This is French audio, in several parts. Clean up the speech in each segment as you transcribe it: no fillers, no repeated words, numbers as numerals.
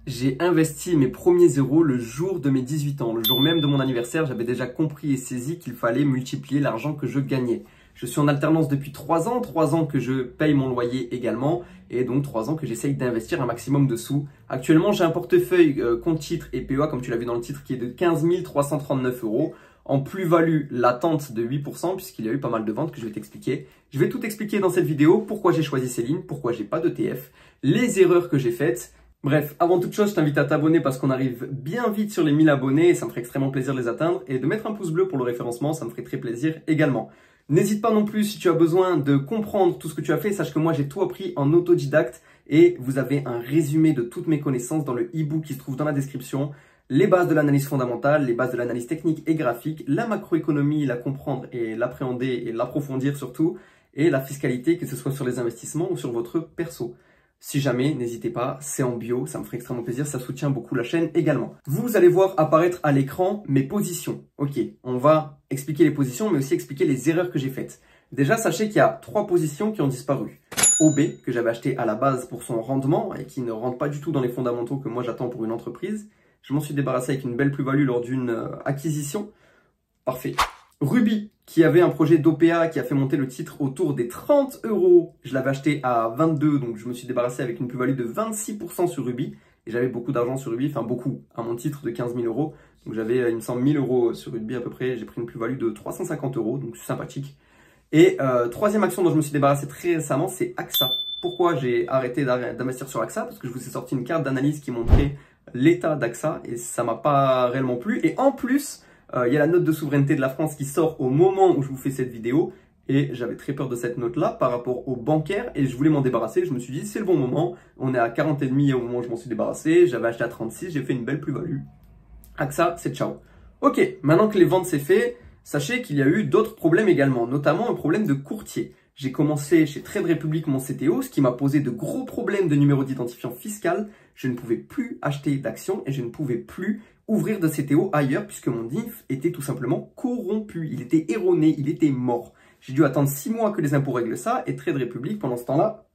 J'ai investi mes premiers euros le jour de mes 18 ans. Le jour même de mon anniversaire, j'avais déjà compris et saisi qu'il fallait multiplier l'argent que je gagnais. Je suis en alternance depuis 3 ans que je paye mon loyer également et donc 3 ans que j'essaye d'investir un maximum de sous. Actuellement, j'ai un portefeuille compte titres et PEA, comme tu l'as vu dans le titre, qui est de 15 339 euros. En plus-value latente de 8% puisqu'il y a eu pas mal de ventes que je vais t'expliquer. Je vais tout expliquer dans cette vidéo, pourquoi j'ai choisi ces lignes, pourquoi j'ai pas d'ETF, les erreurs que j'ai faites. Bref, avant toute chose, je t'invite à t'abonner parce qu'on arrive bien vite sur les 1000 abonnés et ça me ferait extrêmement plaisir de les atteindre. Et de mettre un pouce bleu pour le référencement, ça me ferait très plaisir également. N'hésite pas non plus si tu as besoin de comprendre tout ce que tu as fait. Sache que moi, j'ai tout appris en autodidacte et vous avez un résumé de toutes mes connaissances dans le e-book qui se trouve dans la description. Les bases de l'analyse fondamentale, les bases de l'analyse technique et graphique, la macroéconomie, la comprendre et l'appréhender et l'approfondir surtout, et la fiscalité, que ce soit sur les investissements ou sur votre perso. Si jamais, n'hésitez pas, c'est en bio, ça me ferait extrêmement plaisir, ça soutient beaucoup la chaîne également. Vous allez voir apparaître à l'écran mes positions. Ok, on va expliquer les positions, mais aussi expliquer les erreurs que j'ai faites. Déjà, sachez qu'il y a 3 positions qui ont disparu. OB, que j'avais acheté à la base pour son rendement et qui ne rentre pas du tout dans les fondamentaux que moi j'attends pour une entreprise. Je m'en suis débarrassé avec une belle plus-value lors d'une acquisition. Parfait. Ruby, qui avait un projet d'OPA qui a fait monter le titre autour des 30 euros. Je l'avais acheté à 22, donc je me suis débarrassé avec une plus-value de 26% sur Ruby. Et j'avais beaucoup d'argent sur Ruby, enfin beaucoup, à mon titre de 15 000 euros. Donc j'avais, il me semble, 1000 euros sur Ruby à peu près. J'ai pris une plus-value de 350 euros, donc c'est sympathique. Et troisième action dont je me suis débarrassé très récemment, c'est AXA. Pourquoi j'ai arrêté d'investir sur AXA? Parce que je vous ai sorti une carte d'analyse qui montrait l'état d'AXA et ça m'a pas réellement plu. Et en plus, il y a la note de souveraineté de la France qui sort au moment où je vous fais cette vidéo et j'avais très peur de cette note-là par rapport aux bancaires et je voulais m'en débarrasser. Je me suis dit, c'est le bon moment. On est à 40,5 au moment où je m'en suis débarrassé. J'avais acheté à 36, j'ai fait une belle plus-value. AXA, c'est ciao. Ok, maintenant que les ventes c'est fait, sachez qu'il y a eu d'autres problèmes également, notamment un problème de courtier. J'ai commencé chez Trade Republic mon CTO, ce qui m'a posé de gros problèmes de numéro d'identifiant fiscal. Je ne pouvais plus acheter d'actions et je ne pouvais plus ouvrir de CTO ailleurs puisque mon DIF était tout simplement corrompu. Il était erroné, il était mort. J'ai dû attendre 6 mois que les impôts règlent ça et Trade Republic pendant ce temps-là,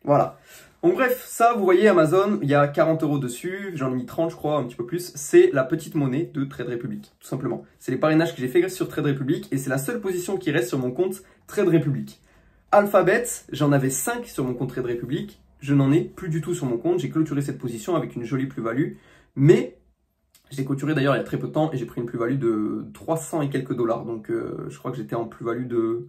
voilà. Donc bref, ça vous voyez Amazon, il y a 40 euros dessus, j'en ai mis 30 je crois, un petit peu plus. C'est la petite monnaie de Trade Republic, tout simplement. C'est les parrainages que j'ai fait sur Trade Republic et c'est la seule position qui reste sur mon compte Trade Republic. Alphabet, j'en avais 5 sur mon compte Trade Republic. Je n'en ai plus du tout sur mon compte. J'ai clôturé cette position avec une jolie plus-value. Mais j'ai clôturé d'ailleurs il y a très peu de temps et j'ai pris une plus-value de 300 et quelques dollars. Donc je crois que j'étais en plus-value de...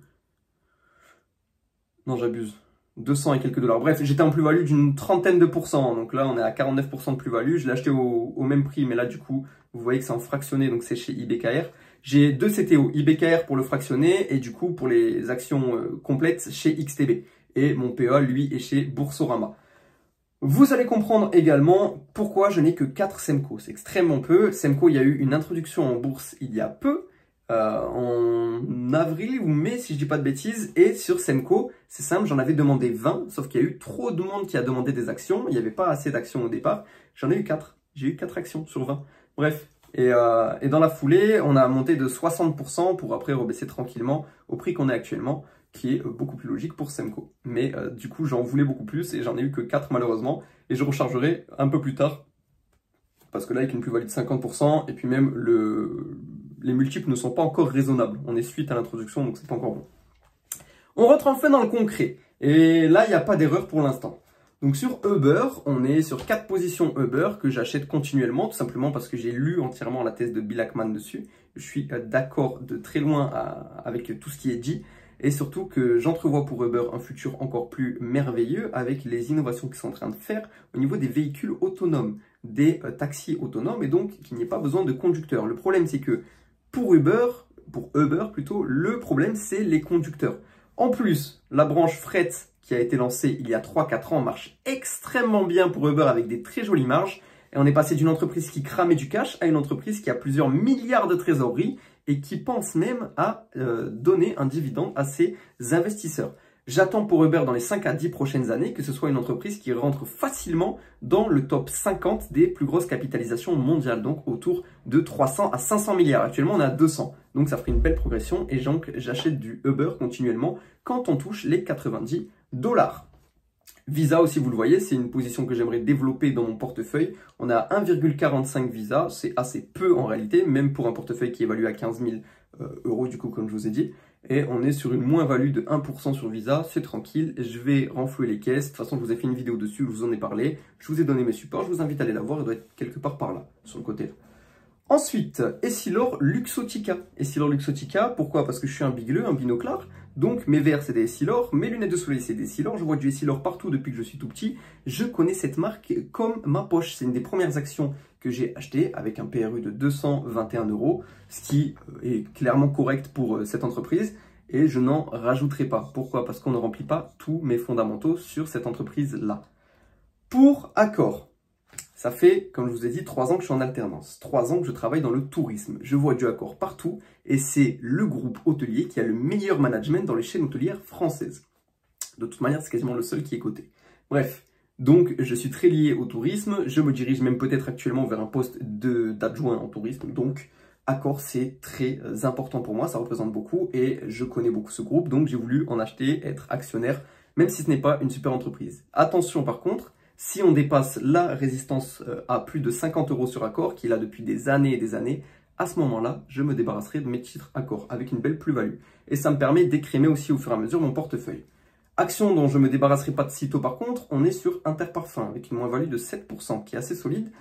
Non, j'abuse. 200 et quelques dollars. Bref, j'étais en plus-value d'une trentaine de pourcents. Donc là, on est à 49% de plus-value. Je l'ai acheté au même prix. Mais là, du coup, vous voyez que c'est en fractionné. Donc c'est chez IBKR. J'ai 2 CTO. IBKR pour le fractionné et du coup, pour les actions complètes chez XTB. Et mon PA, lui, est chez Boursorama. Vous allez comprendre également pourquoi je n'ai que 4 Semco. C'est extrêmement peu. Semco, il y a eu une introduction en bourse il y a peu, en avril ou mai, si je dis pas de bêtises. Et sur Semco, c'est simple, j'en avais demandé 20, sauf qu'il y a eu trop de monde qui a demandé des actions. Il n'y avait pas assez d'actions au départ. J'en ai eu 4. J'ai eu 4 actions sur 20. Bref. Et dans la foulée, on a monté de 60% pour après rebaisser tranquillement au prix qu'on est actuellement, qui est beaucoup plus logique pour Semco. Mais du coup, j'en voulais beaucoup plus et j'en ai eu que 4 malheureusement. Et je rechargerai un peu plus tard, parce que là, avec une plus-value de 50%, et puis même les multiples ne sont pas encore raisonnables. On est suite à l'introduction, donc c'est pas encore bon. On rentre enfin dans le concret. Et là, il n'y a pas d'erreur pour l'instant. Donc sur Uber, on est sur 4 positions Uber que j'achète continuellement, tout simplement parce que j'ai lu entièrement la thèse de Bill Ackman dessus. Je suis d'accord de très loin avec tout ce qui est dit. Et surtout que j'entrevois pour Uber un futur encore plus merveilleux avec les innovations qu'ils sont en train de faire au niveau des véhicules autonomes, des taxis autonomes et donc qu'il n'y ait pas besoin de conducteur. Le problème c'est que pour Uber plutôt, le problème c'est les conducteurs. En plus, la branche fret qui a été lancée il y a 3-4 ans marche extrêmement bien pour Uber avec des très jolies marges. Et on est passé d'une entreprise qui cramait du cash à une entreprise qui a plusieurs milliards de trésorerie et qui pense même à donner un dividende à ses investisseurs. J'attends pour Uber dans les 5 à 10 prochaines années que ce soit une entreprise qui rentre facilement dans le top 50 des plus grosses capitalisations mondiales, donc autour de 300 à 500 milliards. Actuellement, on est à 200, donc ça ferait une belle progression et donc j'achète du Uber continuellement quand on touche les 90 $. Visa aussi, vous le voyez, c'est une position que j'aimerais développer dans mon portefeuille. On a 1,45 Visa, c'est assez peu en réalité, même pour un portefeuille qui est évalué à 15 000 euros du coup, comme je vous ai dit. Et on est sur une moins-value de 1% sur Visa, c'est tranquille. Je vais renflouer les caisses. De toute façon, je vous ai fait une vidéo dessus, je vous en ai parlé. Je vous ai donné mes supports, je vous invite à aller la voir, elle doit être quelque part par là, sur le côté. Ensuite, Essilor Luxottica. Essilor Luxottica, pourquoi? Parce que je suis un bigleux, un binoclard. Donc mes verres c'est des Essilor, mes lunettes de soleil c'est des Essilor. Je vois du Essilor partout depuis que je suis tout petit. Je connais cette marque comme ma poche. C'est une des premières actions que j'ai achetées avec un PRU de 221 €, ce qui est clairement correct pour cette entreprise. Et je n'en rajouterai pas. Pourquoi? Parce qu'on ne remplit pas tous mes fondamentaux sur cette entreprise-là. Pour Accor. Ça fait, comme je vous ai dit, 3 ans que je suis en alternance, 3 ans que je travaille dans le tourisme. Je vois du Accor partout et c'est le groupe hôtelier qui a le meilleur management dans les chaînes hôtelières françaises. De toute manière, c'est quasiment le seul qui est coté. Bref, donc je suis très lié au tourisme, je me dirige même peut-être actuellement vers un poste d'adjoint en tourisme, donc Accor c'est très important pour moi, ça représente beaucoup et je connais beaucoup ce groupe, donc j'ai voulu en acheter, être actionnaire, même si ce n'est pas une super entreprise. Attention par contre, si on dépasse la résistance à plus de 50 € sur Accor, qui est là depuis des années et des années, à ce moment-là, je me débarrasserai de mes titres Accor avec une belle plus-value. Et ça me permet d'écrémer aussi au fur et à mesure mon portefeuille. Action dont je ne me débarrasserai pas de sitôt par contre, on est sur Interparfums avec une moins-value de 7%, qui est assez solide.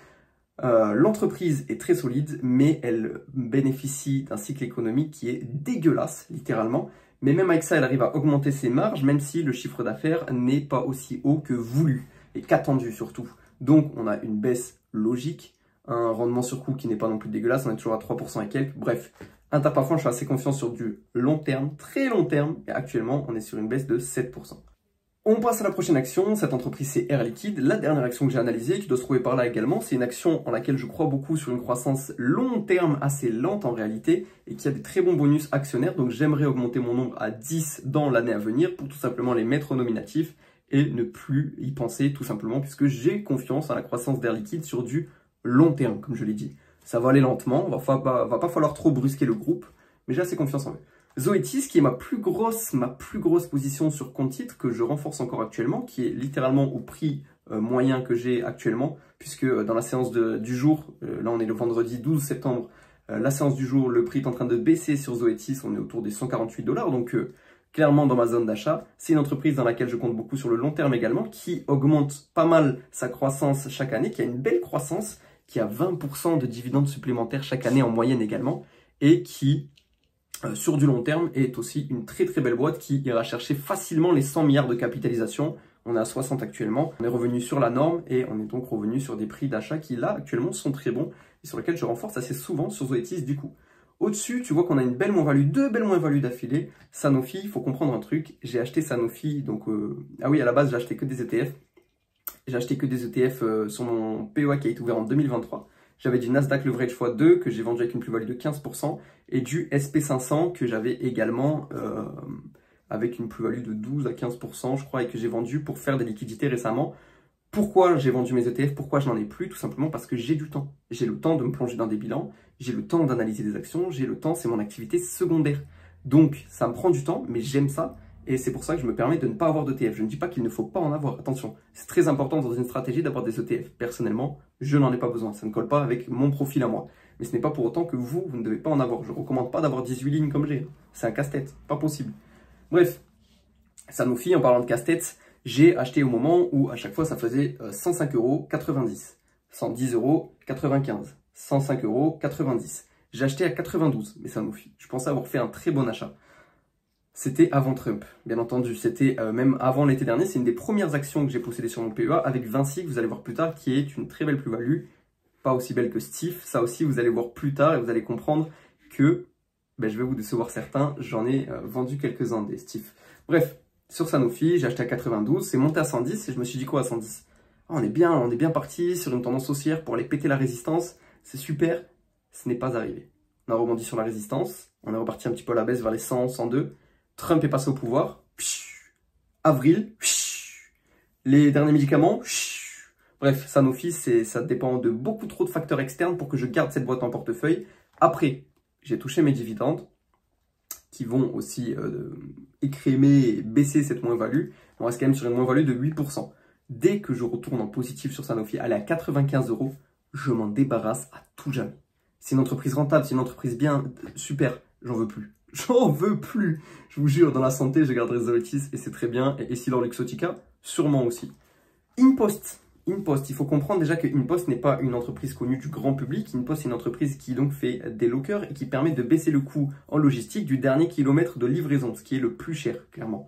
L'entreprise est très solide, mais elle bénéficie d'un cycle économique qui est dégueulasse, littéralement. Mais même avec ça, elle arrive à augmenter ses marges, même si le chiffre d'affaires n'est pas aussi haut que voulu. Et qu'attendu surtout. Donc on a une baisse logique, un rendement sur coût qui n'est pas non plus dégueulasse, on est toujours à 3% et quelques. Bref, Interparfums, je suis assez confiant sur du long terme, très long terme, et actuellement on est sur une baisse de 7%. On passe à la prochaine action, cette entreprise c'est Air Liquide, la dernière action que j'ai analysée, qui doit se trouver par là également, c'est une action en laquelle je crois beaucoup sur une croissance long terme assez lente en réalité, et qui a des très bons bonus actionnaires, donc j'aimerais augmenter mon nombre à 10 dans l'année à venir, pour tout simplement les mettre au nominatif, et ne plus y penser tout simplement puisque j'ai confiance à la croissance d'Air Liquide sur du long terme, comme je l'ai dit. Ça va aller lentement, va pas falloir trop brusquer le groupe, mais j'ai assez confiance en eux. Zoetis, qui est ma plus grosse position sur compte titre, que je renforce encore actuellement, qui est littéralement au prix moyen que j'ai actuellement, puisque dans la séance du jour, là on est le vendredi 12 septembre, la séance du jour, le prix est en train de baisser sur Zoetis, on est autour des 148 $, donc clairement dans ma zone d'achat. C'est une entreprise dans laquelle je compte beaucoup sur le long terme également, qui augmente pas mal sa croissance chaque année, qui a une belle croissance, qui a 20% de dividendes supplémentaires chaque année en moyenne également, et qui, sur du long terme, est aussi une très très belle boîte qui ira chercher facilement les 100 milliards de capitalisation. On est à 60 actuellement, on est revenu sur la norme et on est donc revenu sur des prix d'achat qui là actuellement sont très bons et sur lesquels je renforce assez souvent sur Zoetis du coup. Au-dessus, tu vois qu'on a une belle moins-value, 2 belles moins-values d'affilée. Sanofi, il faut comprendre un truc. J'ai acheté Sanofi, donc... Ah oui, à la base, j'ai acheté que des ETF. J'ai acheté que des ETF sur mon PEA qui a été ouvert en 2023. J'avais du Nasdaq Leverage x2 que j'ai vendu avec une plus-value de 15% et du SP500 que j'avais également avec une plus-value de 12 à 15%, je crois, et que j'ai vendu pour faire des liquidités récemment. Pourquoi j'ai vendu mes ETF? Pourquoi je n'en ai plus? Tout simplement parce que j'ai du temps. J'ai le temps de me plonger dans des bilans, j'ai le temps d'analyser des actions, j'ai le temps, c'est mon activité secondaire. Donc, ça me prend du temps, mais j'aime ça. Et c'est pour ça que je me permets de ne pas avoir d'ETF. Je ne dis pas qu'il ne faut pas en avoir. Attention, c'est très important dans une stratégie d'avoir des ETF. Personnellement, je n'en ai pas besoin. Ça ne colle pas avec mon profil à moi. Mais ce n'est pas pour autant que vous ne devez pas en avoir. Je ne recommande pas d'avoir 18 lignes comme j'ai. C'est un casse-tête. Pas possible. Bref, Sanofi, en parlant de casse-tête, j'ai acheté au moment où à chaque fois ça faisait 105,90 €, 110,95 €, 105,90 €. J'ai acheté à 92, mais Sanofi. Je pensais avoir fait un très bon achat. C'était avant Trump, bien entendu. C'était même avant l'été dernier. C'est une des premières actions que j'ai possédées sur mon PEA avec Vinci, que vous allez voir plus tard, qui est une très belle plus-value. Pas aussi belle que Stif. Ça aussi, vous allez voir plus tard et vous allez comprendre que je vais vous décevoir certains. J'en ai vendu quelques-uns des Stif. Bref. Sur Sanofi, j'ai acheté à 92, c'est monté à 110 et je me suis dit quoi à 110? On est bien parti sur une tendance haussière pour aller péter la résistance, c'est super, ce n'est pas arrivé. On a rebondi sur la résistance, on est reparti un petit peu à la baisse vers les 100, 102, Trump est passé au pouvoir, avril, les derniers médicaments, bref, Sanofi, ça dépend de beaucoup trop de facteurs externes pour que je garde cette boîte en portefeuille. Après, j'ai touché mes dividendes, qui vont aussi écrémer et baisser cette moins-value. On reste quand même sur une moins-value de 8%. Dès que je retourne en positif sur Sanofi, elle est à 95 €, je m'en débarrasse à tout jamais. C'est une entreprise rentable, c'est une entreprise bien, super, j'en veux plus. J'en veux plus. Je vous jure, dans la santé, je garderai Zoetis et c'est très bien. Et Essilor Luxottica, sûrement aussi. InPost. InPost, il faut comprendre déjà que InPost n'est pas une entreprise connue du grand public. InPost, c'est une entreprise qui donc fait des lockers et qui permet de baisser le coût en logistique du dernier kilomètre de livraison, ce qui est le plus cher, clairement.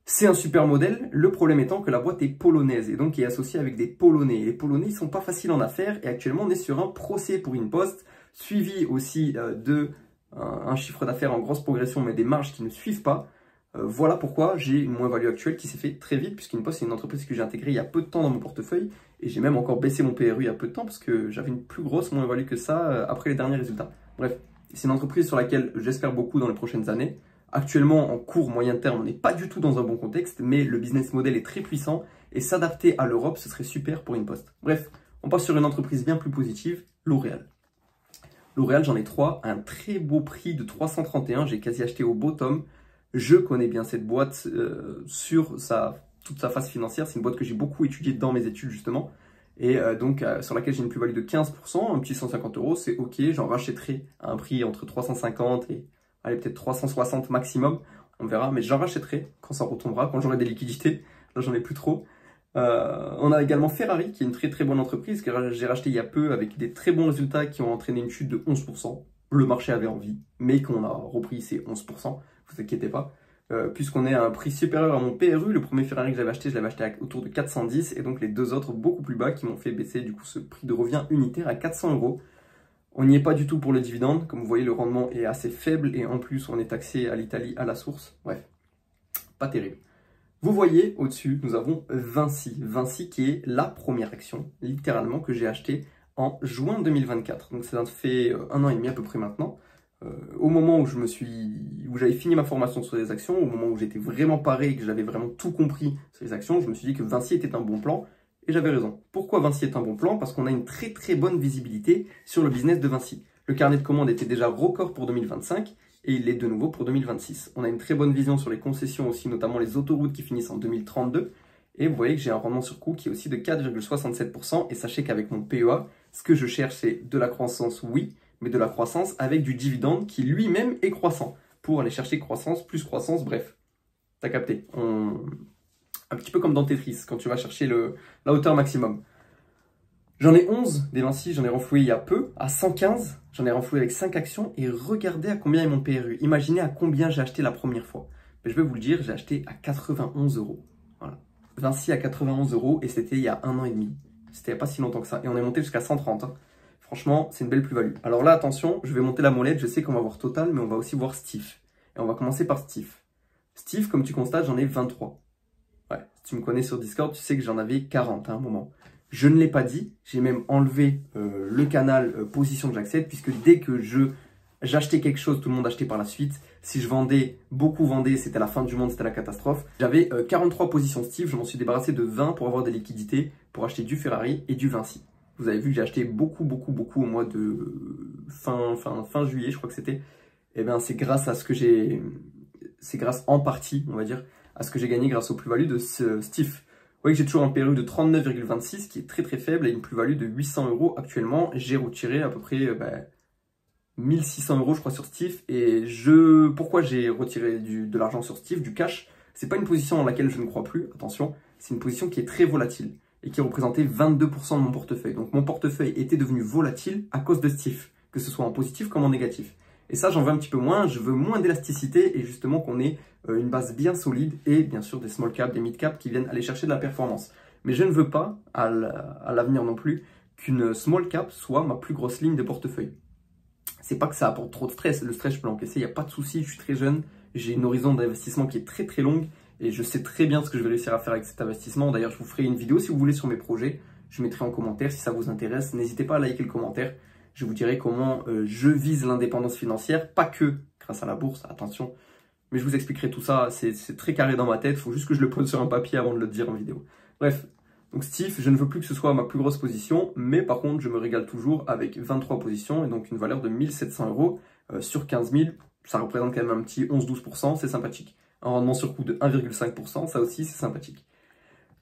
C'est un super modèle, le problème étant que la boîte est polonaise et donc est associée avec des Polonais. Et les Polonais, ils sont pas faciles en affaires et actuellement, on est sur un procès pour InPost, suivi aussi un chiffre d'affaires en grosse progression, mais des marges qui ne suivent pas. Voilà pourquoi j'ai une moins-value actuelle qui s'est fait très vite, puisqu'InPost, c'est une entreprise que j'ai intégrée il y a peu de temps dans mon portefeuille, et j'ai même encore baissé mon PRU il y a peu de temps, parce que j'avais une plus grosse moins-value que ça après les derniers résultats. Bref, c'est une entreprise sur laquelle j'espère beaucoup dans les prochaines années. Actuellement, en court, moyen terme, on n'est pas du tout dans un bon contexte, mais le business model est très puissant, et s'adapter à l'Europe, ce serait super pour InPost. Bref, on passe sur une entreprise bien plus positive, L'Oréal. L'Oréal, j'en ai 3, à un très beau prix de 331, j'ai quasi acheté au bottom. Je connais bien cette boîte sur toute sa phase financière, c'est une boîte que j'ai beaucoup étudiée dans mes études justement, et donc sur laquelle j'ai une plus-value de 15%, un petit 150 €, c'est ok, j'en rachèterai à un prix entre 350 et allez peut-être 360 maximum, on verra, mais j'en rachèterai quand ça retombera, quand j'aurai des liquidités, là j'en ai plus trop. On a également Ferrari, qui est une très très bonne entreprise que j'ai racheté il y a peu avec des très bons résultats qui ont entraîné une chute de 11%. Le marché avait envie, mais qu'on a repris ces 11%, vous inquiétez pas, puisqu'on est à un prix supérieur à mon PRU. Le premier Ferrari que j'avais acheté, je l'avais acheté autour de 410, et donc les deux autres beaucoup plus bas qui m'ont fait baisser du coup ce prix de revient unitaire à 400 €. On n'y est pas du tout pour le dividende, comme vous voyez le rendement est assez faible, et en plus on est taxé à l'Italie à la source, bref, pas terrible. Vous voyez, au-dessus, nous avons Vinci. Vinci qui est la première action, littéralement, que j'ai achetée en juin 2024. Donc ça fait 1 an et demi à peu près maintenant. Au moment où j'avais fini ma formation sur les actions, au moment où j'étais vraiment paré et que j'avais vraiment tout compris sur les actions, je me suis dit que Vinci était un bon plan. Et j'avais raison. Pourquoi Vinci est un bon plan? Parce qu'on a une très très bonne visibilité sur le business de Vinci. Le carnet de commandes était déjà record pour 2025. Et il l'est de nouveau pour 2026. On a une très bonne vision sur les concessions aussi, notamment les autoroutes qui finissent en 2032. Et vous voyez que j'ai un rendement sur coût qui est aussi de 4,67%. Et sachez qu'avec mon PEA, ce que je cherche, c'est de la croissance, oui, mais de la croissance avec du dividende qui lui-même est croissant. Pour aller chercher croissance, plus croissance, bref. T'as capté. Un petit peu comme dans Tetris, quand tu vas chercher la hauteur maximum. J'en ai 11 des Vinci, j'en ai renfloué il y a peu, à 115. J'en ai renfloué avec 5 actions et regardez à combien est mon PRU. Imaginez à combien j'ai acheté la première fois. Mais je vais vous le dire, j'ai acheté à 91 €. Voilà. Vinci à 91 € et c'était il y a 1 an et demi. C'était il n'y a pas si longtemps que ça. Et on est monté jusqu'à 130. Hein. Franchement, c'est une belle plus-value. Alors là, attention, je vais monter la molette. Je sais qu'on va voir Total, mais on va aussi voir Stif. Et on va commencer par Stif. Stif, comme tu constates, j'en ai 23. Ouais, si tu me connais sur Discord, tu sais que j'en avais 40 à un moment. Je ne l'ai pas dit, j'ai même enlevé le canal position que j'accède, puisque dès que j'achetais quelque chose, tout le monde achetait par la suite. Si je vendais, beaucoup vendaient, c'était la fin du monde, c'était la catastrophe. J'avais 43 positions Steve, je m'en suis débarrassé de 20 pour avoir des liquidités, pour acheter du Ferrari et du Vinci. Vous avez vu que j'ai acheté beaucoup au mois de fin juillet, je crois que c'était. Et bien c'est grâce à ce que c'est grâce en partie, on va dire, à ce que j'ai gagné grâce aux plus-values de ce Steve. Vous voyez que j'ai toujours un PRU de 39,26 qui est très très faible et une plus-value de 800 € actuellement. J'ai retiré à peu près 1600 € je crois sur Stif. Et pourquoi j'ai retiré de l'argent sur Stif, du cash? C'est pas une position dans laquelle je ne crois plus, attention. C'est une position qui est très volatile et qui représentait 22% de mon portefeuille. Donc mon portefeuille était devenu volatile à cause de Stif, que ce soit en positif comme en négatif. Et ça, j'en veux un petit peu moins, je veux moins d'élasticité et justement qu'on ait une base bien solide et bien sûr des small caps, des mid caps qui viennent aller chercher de la performance. Mais je ne veux pas, à l'avenir non plus, qu'une small cap soit ma plus grosse ligne de portefeuille. C'est pas que ça apporte trop de stress, le stress je peux l'encaisser, il n'y a pas de souci, je suis très jeune, j'ai une horizon d'investissement qui est très très longue et je sais très bien ce que je vais réussir à faire avec cet investissement. D'ailleurs, je vous ferai une vidéo si vous voulez sur mes projets, je mettrai en commentaire si ça vous intéresse, n'hésitez pas à liker le commentaire. Je vous dirai comment je vise l'indépendance financière, pas que grâce à la bourse, attention. Mais je vous expliquerai tout ça, c'est très carré dans ma tête, il faut juste que je le pose sur un papier avant de le dire en vidéo. Bref, donc Stif, je ne veux plus que ce soit ma plus grosse position, mais par contre, je me régale toujours avec 23 positions et donc une valeur de 1700 € sur 15 000. Ça représente quand même un petit 11-12%, c'est sympathique. Un rendement sur coût de 1,5%, ça aussi c'est sympathique.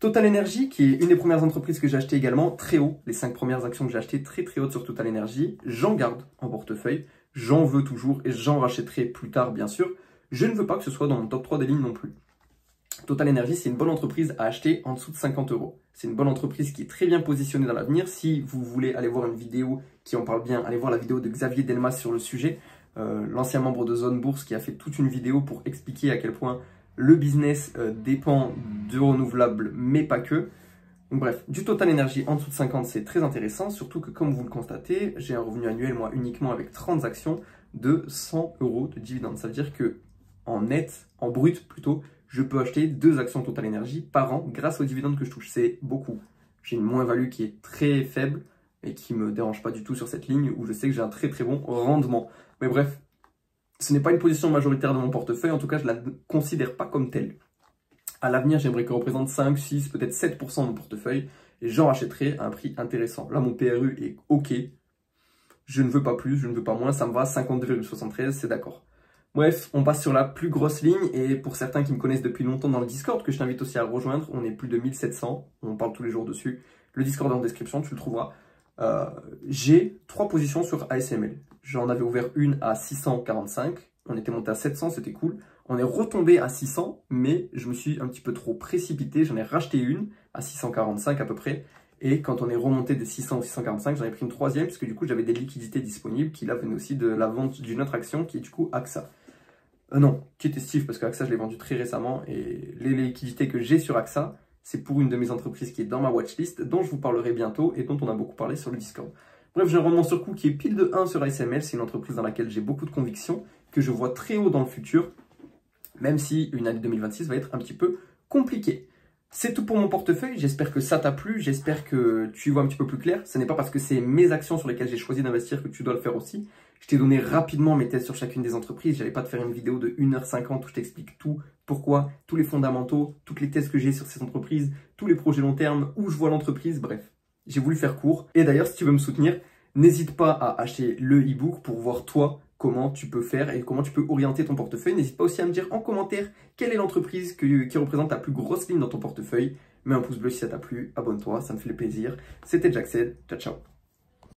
Total Energy, qui est une des premières entreprises que j'ai achetées également, très haut. Les 5 premières actions que j'ai achetées, très hautes sur Total Energy. J'en garde en portefeuille, j'en veux toujours et j'en rachèterai plus tard, bien sûr. Je ne veux pas que ce soit dans mon top 3 des lignes non plus. Total Energy, c'est une bonne entreprise à acheter en dessous de 50 €. C'est une bonne entreprise qui est très bien positionnée dans l'avenir. Si vous voulez aller voir une vidéo qui en parle bien, allez voir la vidéo de Xavier Delmas sur le sujet, l'ancien membre de Zone Bourse qui a fait toute une vidéo pour expliquer à quel point le business dépend de renouvelables, mais pas que. Donc bref, du Total Energy en dessous de 50, c'est très intéressant, surtout que comme vous le constatez, j'ai un revenu annuel, moi, uniquement avec 30 actions de 100 € de dividendes. Ça veut dire que en net, en brut plutôt, je peux acheter 2 actions Total Energy par an grâce aux dividendes que je touche. C'est beaucoup. J'ai une moins-value qui est très faible et qui ne me dérange pas du tout sur cette ligne où je sais que j'ai un très bon rendement. Mais bref, ce n'est pas une position majoritaire de mon portefeuille, en tout cas je ne la considère pas comme telle. À l'avenir, j'aimerais qu'elle représente 5, 6, peut-être 7% de mon portefeuille et j'en rachèterai à un prix intéressant. Là, mon PRU est OK. Je ne veux pas plus, je ne veux pas moins, ça me va, 52,73, c'est d'accord. Bref, on passe sur la plus grosse ligne et pour certains qui me connaissent depuis longtemps dans le Discord, que je t'invite aussi à rejoindre, on est plus de 1700, on parle tous les jours dessus. Le Discord est en description, tu le trouveras. J'ai 3 positions sur ASML. J'en avais ouvert une à 645, on était monté à 700, c'était cool. On est retombé à 600, mais je me suis un petit peu trop précipité. J'en ai racheté une à 645 à peu près. Et quand on est remonté des 600 ou 645, j'en ai pris une troisième, parce que du coup j'avais des liquidités disponibles qui là venaient aussi de la vente d'une autre action qui est du coup AXA. Non, qui était Steve, parce que AXA je l'ai vendu très récemment. Et les liquidités que j'ai sur AXA, c'est pour une de mes entreprises qui est dans ma watchlist, dont je vous parlerai bientôt et dont on a beaucoup parlé sur le Discord. Bref, j'ai un rendement sur coût qui est pile de 1 sur ASML. C'est une entreprise dans laquelle j'ai beaucoup de conviction, que je vois très haut dans le futur, même si une année 2026 va être un petit peu compliquée. C'est tout pour mon portefeuille, j'espère que ça t'a plu, j'espère que tu y vois un petit peu plus clair. Ce n'est pas parce que c'est mes actions sur lesquelles j'ai choisi d'investir que tu dois le faire aussi. Je t'ai donné rapidement mes thèses sur chacune des entreprises, je n'allais pas te faire une vidéo de 1h50 où je t'explique tout, pourquoi, tous les fondamentaux, toutes les thèses que j'ai sur ces entreprises, tous les projets long terme, où je vois l'entreprise, bref. J'ai voulu faire court. Et d'ailleurs, si tu veux me soutenir, n'hésite pas à acheter le e-book pour voir toi comment tu peux faire et comment tu peux orienter ton portefeuille. N'hésite pas aussi à me dire en commentaire quelle est l'entreprise qui représente ta plus grosse ligne dans ton portefeuille. Mets un pouce bleu si ça t'a plu, abonne-toi, ça me fait plaisir. C'était Jackson, ciao ciao.